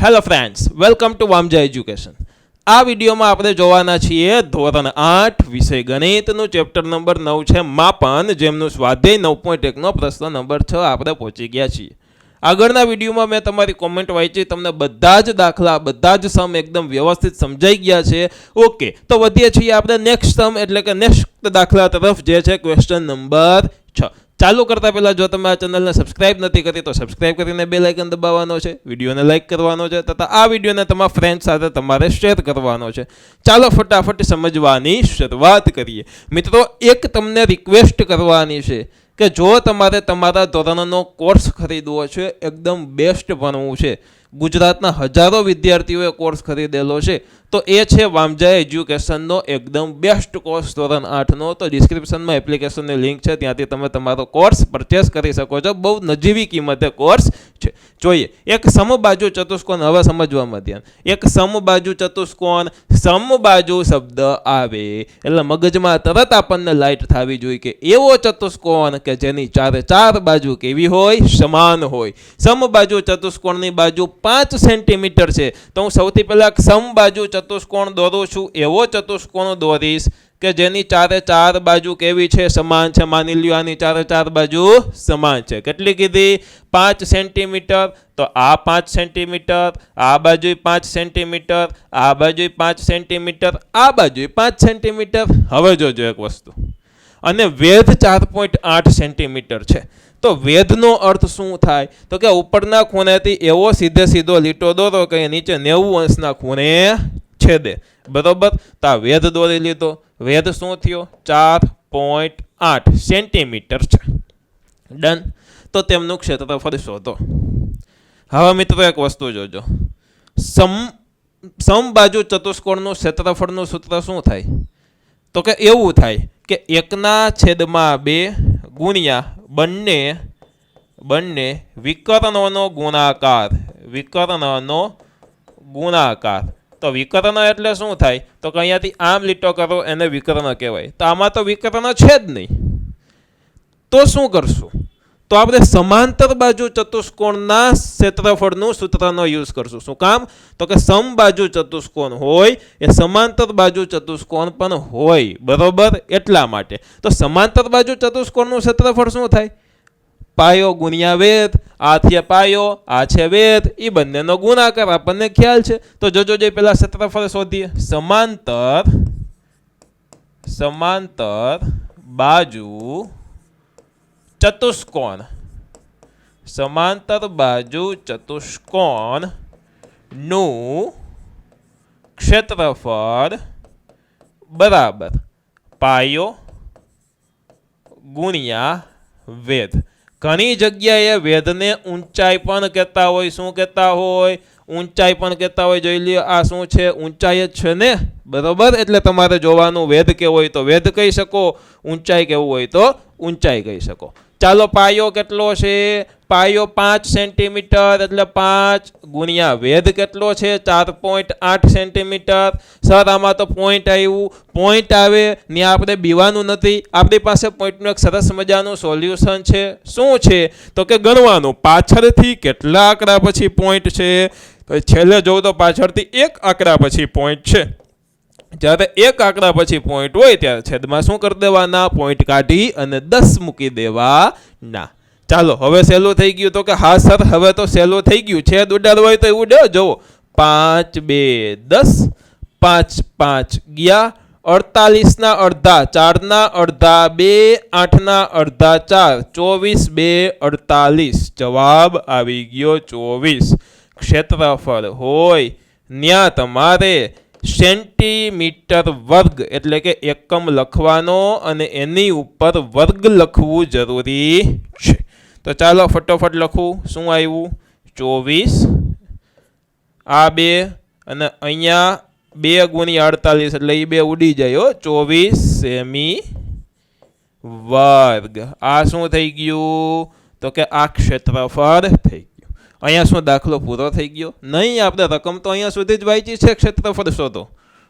Hello friends, welcome to Vamja education. આ વિડીયોમાં આપણે જોવાના છીએ ધોરણ 8 વિષય ગણિતનું ચેપ્ટર નંબર 9 છે માપન, જેમનું સ્વાધ્યાય 9.1નો પ્રશ્ન નંબર 6 આપણે પહોંચી ગયા છીએ. આગળના વિડીયોમાં મેં તમારી કોમેન્ટ વાંચી, તમને બધા જ દાખલા, બધા જ સમ એકદમ વ્યવસ્થિત સમજાઈ ગયા છે. ઓકે, તો વધીએ છીએ આપણે નેક્સ્ટ સમ એટલે કે નેક્સ્ટ દાખલા તરફ, જે છે ક્વેશ્ચન નંબર 6. ચાલુ કરતા પહેલા જો તમે આ ચેનલને સબસ્ક્રાઇબ નથી કરી તો સબસ્ક્રાઇબ કરીને બેલ આઇકન દબાવવાનો છે, વિડીયોને લાઇક કરવાનો છે તથા આ વિડીયોને તમારા ફ્રેન્ડ સાથે તમારે શેર કરવાનો છે. ચાલો ફટાફટ સમજવાની શરૂઆત કરીએ. મિત્રો, એક તમને રિક્વેસ્ટ કરવાની છે કે જો તમારે તમારા ધોરણનો કોર્સ ખરીદવો છે, એકદમ બેસ્ટ ભણવું છે, ગુજરાતના હજારો વિદ્યાર્થીઓએ કોર્સ ખરીદેલો છે, તો એ છે વામજા એજ્યુકેશનનો એકદમ બેસ્ટ કોર્સ ધોરણ 8નો. તો ડિસ્ક્રિપ્શનમાં એપ્લિકેશનની લિંક છે, ત્યાંથી તમે તમારો કોર્સ પરચેસ કરી શકો છો. બહુ નજીવી કિંમતે કોર્સ છે. જોઈએ, એક સમબાજુ ચતુષ્કોણ, હવે સમજવામાં ધ્યાન. એક સમબાજુ ચતુષ્કોણ, સમબાજુ શબ્દ આવે એટલે મગજમાં તરત આપણને લાઈટ થવી જોઈએ કે એવો ચતુષ્કોણ કે જેની ચારે ચાર બાજુ કેવી હોય, સમાન હોય. સમબાજુ ચતુષ્કોણની બાજુ 5 સેન્ટીમીટર છે, તો હું સૌથી પહેલા સમબાજુ ચતુષ્કોણ દોરું છું. એવો ચતુષ્કોણ દોરીશ કે જેની ચારે ચાર બાજુ કેવી છે, સમાન છે. માની લ્યો આની ચારે ચાર બાજુ સમાન છે. કેટલી કીધી? 5 સેન્ટીમીટર. તો આ 5 સેન્ટીમીટર, આ બાજુ 5 સેન્ટીમીટર, આ બાજુ 5 સેન્ટીમીટર, આ બાજુ 5 સેન્ટીમીટર. હવે જોજો એક વસ્તુ, અને વેધ 4.8 સેન્ટીમીટર છે. તો વેધનો અર્થ શું થાય? તો કે ઉપરના ખૂણેથી એવો સીધો લીટો દોરો કે નીચે 90 અંશના ખૂણે છેદે. બરોબર? તો આ વેધ દોરી લીધો. વેધ શું થયો? 4.8 સેન્ટીમીટર છે. ડન. તો તેમનું ક્ષેત્રફળ શોધો. હવે મિત્રો એક વસ્તુ જોજો, સમબાજુ ચતુષ્કોણનું ક્ષેત્રફળનું સૂત્ર શું થાય? તો કે એવું થાય કે 1/2 ગુણ્યા બંને વિકર્ણોનો ગુણાકાર. તો વિકર્ણ એટલે શું થાય? તો કે અહીંયાથી આમ લીટો કરો એને વિકર્ણ કહેવાય. તો આમાં તો વિકર્ણ છે જ નહીં, તો શું કરશું? તો આપણે સમાંતર બાજુ ચતુષ્કોણના ક્ષેત્રફળનું સૂત્રનો યુઝ કરશું. શું કામ? તો કે સમબાજુ ચતુષ્કોણ હોય એ સમાંતર બાજુ ચતુષ્કોણ પણ હોય. બરોબર? એટલા માટે. તો સમાંતર બાજુ ચતુષ્કોણનું ક્ષેત્રફળ શું થાય? પાયો ગુણ્યા વેધ. આ છે પાયો, આ છે વેધ, એ બંનેનો ગુણાકાર આપણને ખ્યાલ છે. તો જોજો જે પેલા ક્ષેત્રફળ શોધીએ. સમાંતર બાજુ ચતુષ્કોણ, સમાંતર બાજુ ચતુષ્કોણ નું ક્ષેત્રફળ બરાબર પાયો ગુણ્યા વેધ. ઘણી જગ્યાએ વેધને ઊંચાઈ પણ કહેતા હોય. શું કહેતા હોય? ઊંચાઈ પણ કહેતા હોય. જોઈ લ્યો, આ શું છે? ઊંચાઈ જ છે ને. બરોબર? એટલે તમારે જોવાનું વેધ કેવો હોય તો વેધ કહી શકો, ઊંચાઈ કેવું હોય તો ઊંચાઈ કહી શકો. ચાલો, પાયો કેટલો છે? પાયો 5 સેન્ટીમીટર, એટલે 5 ગુણ્યા વેધ કેટલો છે? 4.8 સેન્ટીમીટર. સર, આમાં તો પોઈન્ટ આવ્યું. પોઈન્ટ આવે ને આપણે બીવાનું નથી. આપણી પાસે પોઈન્ટનું એક સરસ મજાનું સોલ્યુશન છે. શું છે? તો કે ગણવાનું પાછળથી કેટલા આંકડા પછી પોઈન્ટ છે. તો છેલ્લે જોઉં તો પાછળથી એક આંકડા પછી પોઈન્ટ છે. જ્યારે એક આંકડા પછી પોઈન્ટ હોય ત્યારે છેદમાં શું કરી દેવાના? પોઈન્ટ કાઢી અને 10 મૂકી દેવાના. ચાલો, હવે સહેલું થઈ ગયું? તો કે હા સર, હવે તો સહેલું થઈ ગયું. છેદ ઉડાડવો હોય તો એવું ડો. જુઓ, 5 2 10, 5 5 ગયા 48 અડધા, 4 અડધા 2, 8 અડધા 4, 24 2 48. જવાબ આવી ગયો 24. ક્ષેત્રફળ હોય ન્યા તમારે સેન્ટીમીટર વર્ગ એટલે કે એકમ લખવાનો અને એની ઉપર વર્ગ લખવું જરૂરી છે. તો ચાલો ફટોફટ લખું. શું આવ્યું? 24. આ 2 અને અહીંયા 2 ગુણ્યા 48 એટલે એ 2 ઉડી જાય. 24 સેમી વર્ગ. આ શું થઈ ગયું? તો કે આ ક્ષેત્રફળ થઈ ગયું. અહીંયા શું દાખલો પૂરો થઈ ગયો? નહીં, આપણે રકમ તો અહીંયા સુધી જ વાંચી છે. ક્ષેત્રફળ શોધો.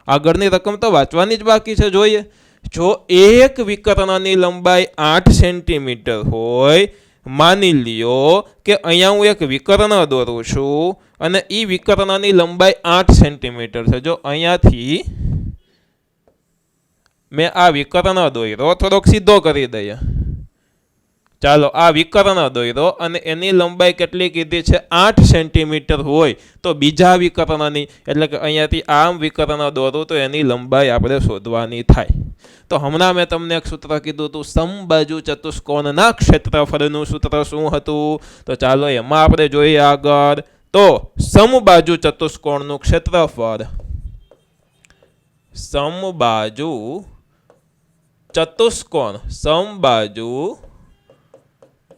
આગળની રકમ તો વાંચવાની જ બાકી છે. જોઈએ, જો એક વિકર્ણની લંબાઈ 8 સેન્ટીમીટર હોય માની લ્યો કે અહીંયા હું એક વિકર્ણ દોરું છું અને એ વિકર્ણની લંબાઈ 8 સેન્ટીમીટર છે. જો અહીંયાથી મેં આ વિકર્ણ દોર્યો, થોડોક સીધો કરી દઈએ. ચાલો આ વિકર્ણ દોર્યો અને એની લંબાઈ કેટલી કીધી છે? 8 સેન્ટીમીટર હોય તો બીજા વિકર્ણની, એટલે કે અહીંયાથી આમ વિકર્ણ દોરું તો એની લંબાઈ આપણે શોધવાની થાય. તો હમણાં મેં તમને એક સૂત્ર કીધું હતું, સમબાજુ ચતુષ્કોણના ક્ષેત્રફળનું સૂત્ર શું હતું? તો ચાલો એમાં આપણે જોઈએ આગળ. તો સમબાજુ ચતુષ્કોણનું ક્ષેત્રફળ, સમબાજુ ચતુષ્કોણ, સમબાજુ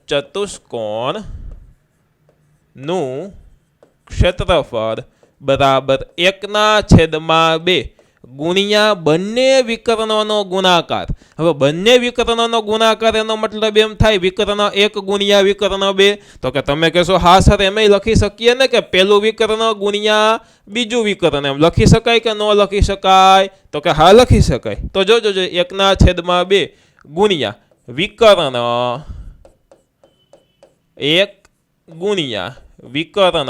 ચતુષ્કોણનું ક્ષેત્રફળ બરાબર 1/2 ગુણ્યા બંને વિકર્ણોનો ગુણાકાર. હવે બંને વિકર્ણોનો ગુણાકાર એનો મતલબ એમ થાય વિકર્ણ 1 ગુણ્યા વિકર્ણ 2. તો કે તમે કહેશો હા સર એમ લખી શકીએ ને કે પેલું વિકર્ણ ગુણ્યા બીજું વિકર્ણ, એમ લખી શકાય કે ન લખી શકાય? તો કે હા લખી શકાય. તો જોજો 1/2 ગુણ્યા વિકર્ણ 1 ગુણ્યા વિકર્ણ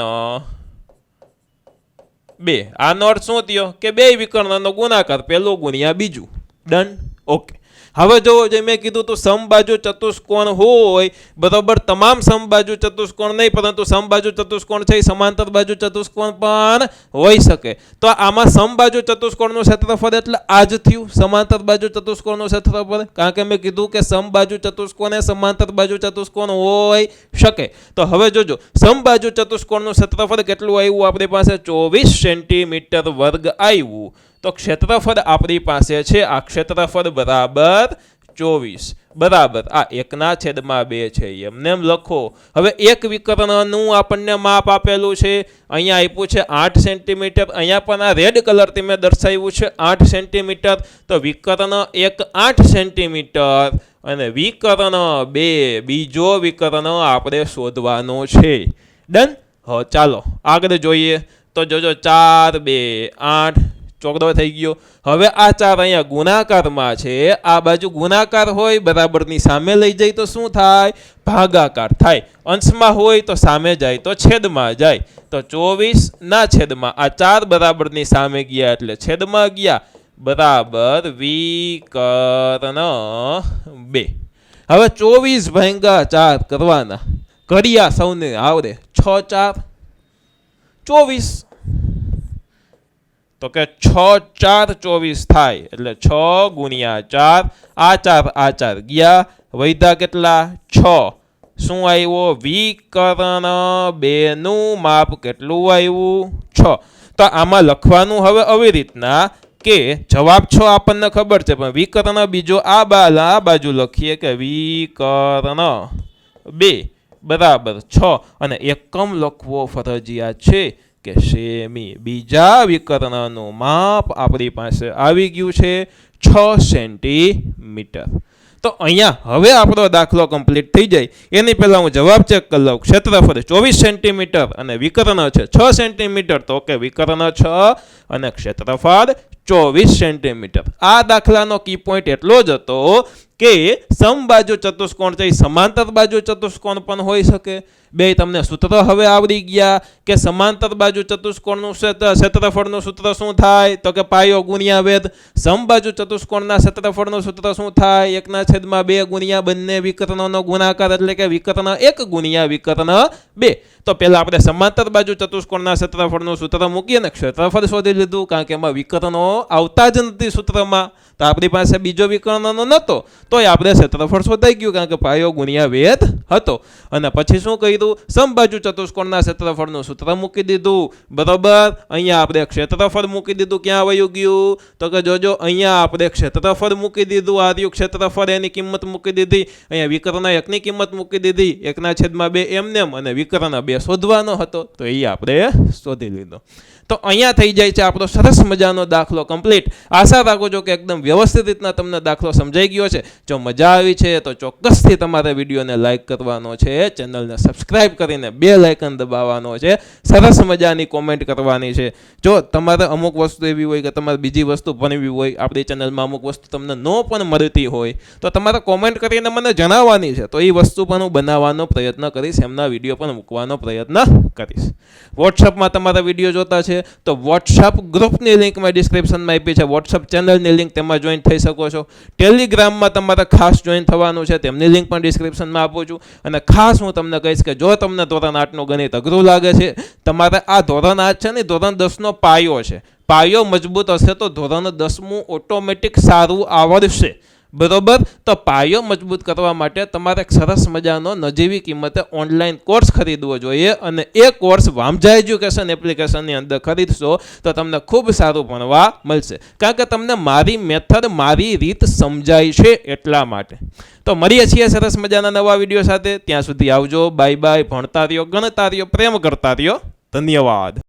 2. આનો અર્થ શું થયો? કે બે વિકર્ણનો ગુણાકાર, પેલું ગુણ્યા બીજું. ડન. ઓકે. હવે જો મેં કીધું તો સમબાજુ ચતુષ્કોણ હોય બરાબર, તમામ સમબાજુ ચતુષ્કોણ નહીં પરંતુ સમબાજુ ચતુષ્કોણ છે સમાંતર બાજુ ચતુષ્કોણ પણ હોઈ શકે. તો આમાં સમબાજુ ચતુષ્કોણનું ક્ષેત્રફળ એટલે આ જ થયું સમાંતર બાજુ ચતુષ્કોણનું ક્ષેત્રફળ, કારણ કે મેં કીધું કે સમબાજુ ચતુષ્કોણ એ સમાંતર બાજુ ચતુષ્કોણ હોઈ શકે. તો હવે જોજો સમબાજુ ચતુષ્કોણનું ક્ષેત્રફળ કેટલું આવ્યું આપણી પાસે? 24 સેન્ટીમીટર વર્ગ આવ્યું. તો ક્ષેત્રફળ આપણી પાસે છે આ ક્ષેત્રફળ બરાબર 24 બરાબર આ 1/2 છે, એમને એમ લખો. હવે એક વિકર્ણનું આપણને માપ આપેલું છે, અહીંયા આપ્યું છે 8 સેન્ટીમીટર, અહીંયા પણ આ રેડ કલરથી મેં દર્શાવ્યું છે 8 સેન્ટીમીટર. તો વિકર્ણ 1 8 સેન્ટીમીટર અને વિકર્ણ 2 બીજો વિકર્ણ આપણે શોધવાનો છે. ડન. હવે ચાલો આગળ જોઈએ. તો જોજો 4 2 8 ચોકડો થઈ ગયો. હવે આ 4 અહીંયા ગુણાકારમાં છે, આ બાજુ ગુણાકાર હોય બરાબરની સામે લઈ જાય તો શું થાય? ભાગાકાર થાય. અંશમાં હોય તો સામે જાય તો છેદમાં જાય. તો 24 ના છેદમાં આ 4 બરાબરની સામે ગયા એટલે છેદમાં ગયા બરાબર વિકર્ણ 2. હવે 24 ભાગ્યા 4 કરવાના, કર્યા સૌને આવડે. 6 4 24. તો કે 6 4 24 થાય એટલે 6 ગુણ્યા 4. આ 4 ગયા, વૈધા કેટલા? 6. શું આવ્યો? વિકર્ણ 2 નું માપ કેટલું આવ્યું? 6. તો આમાં લખવાનું હવે આવી રીતના કે જવાબ 6 આપણને ખબર છે, પણ વિકર્ણ બીજો આ બાજુ લખીએ કે વિકર્ણ 2 બરાબર 6 અને એકમ લખવો ફરજિયાત છે કે સેમી. બીજા વિકર્ણનું માપ આપણી પાસે આવી ગયું છે 6 સેન્ટીમીટર. તો અહીંયા હવે આપણો દાખલો કમ્પ્લીટ થઈ જાય એની પહેલાં હું જવાબ ચેક કરી લઉં. ક્ષેત્રફળ 24 સેન્ટીમીટર અને વિકર્ણ છે 6 સેન્ટીમીટર. તો કે વિકર્ણ 6 અને ક્ષેત્રફળ 24 સેન્ટીમીટર. આ દાખલાનો કી પોઈન્ટ એટલો જ હતો કે સમબાજુ ચતુષ્કોણ છે સમાંતર બાજુ ચતુષ્કોણ પણ હોઈ શકે. બે તમને સૂત્ર હવે આવડી ગયા કે સમાંતર બાજુ ચતુષ્કોણનું ક્ષેત્રફળનું સૂત્ર શું થાય? તો કે પાયો ગુણ્યા વેધ. સમબાજુ ચતુષ્કોણના ક્ષેત્રફળનું સૂત્ર શું થાય? 1/2 ગુણ્યા બંને વિકર્ણોનો ગુણાકાર એટલે કે વિકર્ણ 1 ગુણ્યા વિકર્ણ 2. તો પહેલા આપણે સમાંતર બાજુ ચતુષ્કોણના ક્ષેત્રફળનું સૂત્ર મૂકીએ ને ક્ષેત્રફળ શોધી લીધું, કારણ કે એમાં વિકર્ણો આવતા જ નથી સૂત્રમાં. તો આપણી પાસે બીજો વિકર્ણનો નહોતો તોય આપણે ક્ષેત્રફળ શોધાઈ ગયું, કારણ કે પાયો ગુણ્યા વેધ હતો. અને પછી શું કર્યું? સમબાજુ ચતુષ્કોણના ક્ષેત્રફળનું સૂત્ર મૂકી દીધું બરોબર. અહીંયા આપણે ક્ષેત્રફળ મૂકી દીધું. ક્યાં વયું ગયું? તો કે જોજો અહીંયા આપણે ક્ષેત્રફળ મૂકી દીધું. આ રહ્યું ક્ષેત્રફળ, એની કિંમત મૂકી દીધી. અહીંયા વિકર્ણ 1 ની કિંમત મૂકી દીધી 1/2 એમનેમ, અને વિકર્ણ 2 શોધવાનો હતો તો એ આપણે શોધી લીધો. તો અહીંયા થઈ જાય છે આપણો સરસ મજાનો દાખલો કમ્પ્લીટ. આશા રાખું છું કે એકદમ વ્યવસ્થિત રીતના તમને દાખલો સમજાઈ ગયો છે. જો મજા આવી છે તો ચોક્કસથી તમારે વિડીયોને લાઇક કરવાનો છે, ચેનલને સબસ્ક્રાઇબ કરીને બેલ આઇકન દબાવવાનો છે, સરસ મજાની કોમેન્ટ કરવાની છે. જો તમારે અમુક વસ્તુ એવી હોય કે તમારે બીજી વસ્તુ ભણવી હોય, આપણી ચેનલમાં અમુક વસ્તુ તમને ન પણ મળતી હોય તો તમારે કોમેન્ટ કરીને મને જણાવવાની છે, તો એ વસ્તુ પણ હું બનાવવાનો પ્રયત્ન કરીશ, એમના વિડીયો પણ મૂકવાનો પ્રયત્ન કરીશ. વોટ્સઅપમાં તમારા વિડીયો જોતા છે તો વોટ્સઅપ ગ્રુપની લિંક મેં ડિસ્ક્રિપ્શનમાં આપી છે, વોટ્સઅપ ચેનલની લિંક તેમાં જોઈન થઈ શકો છો. ટેલિગ્રામમાં તમારે ખાસ જોઈન થવાનું છે, તેમની લિંક પણ ડિસ્ક્રિપ્શનમાં આપું છું. અને ખાસ હું તમને કહીશ કે જો તમને ધોરણ 8નું ગણિત અઘરું લાગે છે, તમારે આ ધોરણ 8 છે ને ધોરણ 10નો પાયો છે, પાયો મજબૂત હશે તો ધોરણ 10મું ઓટોમેટિક સારું આવડશે. બરોબર, તો પાયો મજબૂત કરવા માટે તમારે એક સરસ મજાનો નજીવી કિંમતે ઓનલાઈન કોર્સ ખરીદવો જોઈએ, અને એ કોર્સ વામજા એજ્યુકેશન એપ્લિકેશનની અંદર ખરીદશો તો તમને ખૂબ સારું ભણવા મળશે, કારણ કે તમને મારી મેથડ, મારી રીત સમજાય છે એટલા માટે. તો મળીએ છીએ સરસ મજાના નવા વિડીયો સાથે. ત્યાં સુધી આવજો, બાય બાય. ભણતા રહ્યો, ગણતા રહ્યો, પ્રેમ કરતા રહ્યો. ધન્યવાદ.